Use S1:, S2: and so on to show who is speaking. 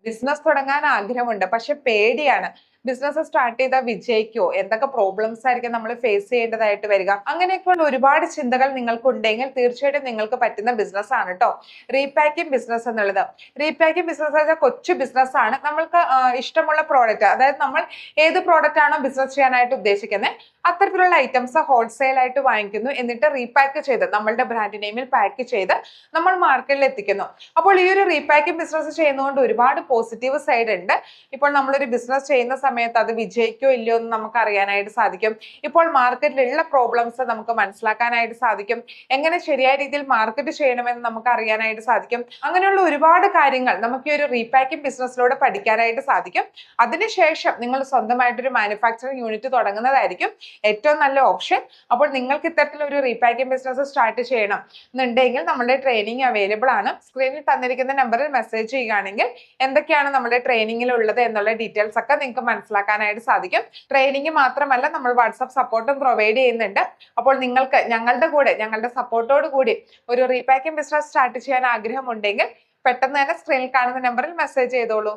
S1: Business തുടങ്ങാൻ ആഗ്രഹമുണ്ട്. പക്ഷെ പേടിയാണ്. ബിസിനസ് സ്റ്റാർട്ട് ചെയ്താൽ വിജയിക്കുമോ? എന്തൊക്കെ പ്രോബ്ലംസ് ആയിരിക്കും നമ്മൾ ഫേസ് ചെയ്യേണ്ടതായിട്ട് വരിക? അങ്ങനെയൊക്കെയുള്ള ഒരുപാട് ചിന്തകൾ നിങ്ങൾക്കുണ്ടെങ്കിൽ തീർച്ചയായിട്ടും നിങ്ങൾക്ക് പറ്റുന്ന ബിസിനസ് ആണ് കേട്ടോ റീപാക്കിംഗ് ബിസിനസ് എന്നുള്ളത്. റീപാക്കിംഗ് ബിസിനസ് വെച്ചാൽ കൊച്ചു ബിസിനസ് ആണ്. നമ്മൾക്ക് ഇഷ്ടമുള്ള പ്രോഡക്റ്റ്, അതായത് നമ്മൾ ഏത് പ്രോഡക്റ്റ് ആണോ ബിസിനസ് ചെയ്യാനായിട്ട് ഉദ്ദേശിക്കുന്നത് അത്തരത്തിലുള്ള ഐറ്റംസ് ഹോൾസെയിൽ ആയിട്ട് വാങ്ങിക്കുന്നു. എന്നിട്ട് റീപാക്ക് ചെയ്ത് നമ്മളുടെ ബ്രാൻഡ് നെയിമിൽ പാക്ക് ചെയ്ത് നമ്മൾ മാർക്കറ്റിൽ എത്തിക്കുന്നു. അപ്പോൾ ഈ ഒരു റീപാക്കിംഗ് ബിസിനസ് ചെയ്യുന്നതുകൊണ്ട് ഒരുപാട് പോസിറ്റീവ് സൈഡ് ഉണ്ട്. ഇപ്പോൾ നമ്മളൊരു ബിസിനസ് ചെയ്യുന്ന സമയത്ത് അത് വിജയിക്കോ ഇല്ലയോ എന്ന് നമുക്ക് അറിയാനായിട്ട് സാധിക്കും. ഇപ്പോൾ മാർക്കറ്റിലുള്ള പ്രോബ്ലംസ് നമുക്ക് മനസ്സിലാക്കാനായിട്ട് സാധിക്കും. എങ്ങനെ ശരിയായ രീതിയിൽ മാർക്കറ്റ് ചെയ്യണമെന്ന് നമുക്ക് അറിയാനായിട്ട് സാധിക്കും. അങ്ങനെയുള്ള ഒരുപാട് കാര്യങ്ങൾ നമുക്ക് ഈ ഒരു റീപാക്കിംഗ് ബിസിനസ്സിലൂടെ പഠിക്കാനായിട്ട് സാധിക്കും. അതിനുശേഷം നിങ്ങൾ സ്വന്തമായിട്ടൊരു മാനുഫാക്ചറിംഗ് യൂണിറ്റ് തുടങ്ങുന്നതായിരിക്കും ഏറ്റവും നല്ല ഓപ്ഷൻ. അപ്പോൾ നിങ്ങൾക്ക് ഇത്തരത്തിലൊരു റീപാക്കിംഗ് ബിസിനസ് സ്റ്റാർട്ട് ചെയ്യണം എന്നുണ്ടെങ്കിൽ നമ്മുടെ ട്രെയിനിങ് അവൈലബിൾ ആണ്. സ്ക്രീനിൽ തന്നിരിക്കുന്ന നമ്പറിൽ മെസ്സേജ് ചെയ്യുകയാണെങ്കിൽ എന്തൊക്കെയാണ് നമ്മുടെ ട്രെയിനിങ്ങിൽ ഉള്ളത് എന്നുള്ള ഡീറ്റെയിൽസ് ഒക്കെ നിങ്ങൾക്ക് മനസ്സിലാക്കാനായിട്ട് സാധിക്കും. ട്രെയിനിങ് മാത്രമല്ല, നമ്മൾ വാട്സ്ആപ്പ് സപ്പോർട്ടും പ്രൊവൈഡ് ചെയ്യുന്നുണ്ട്. അപ്പോൾ നിങ്ങൾക്ക് ഞങ്ങളുടെ സപ്പോർട്ടോട് കൂടി ഒരു റീപാക്കിംഗ് ബിസിനസ് സ്റ്റാർട്ട് ചെയ്യാൻ ആഗ്രഹമുണ്ടെങ്കിൽ പെട്ടെന്ന് തന്നെ സ്ക്രീനിൽ കാണുന്ന നമ്പറിൽ മെസ്സേജ് ചെയ്തോളൂ.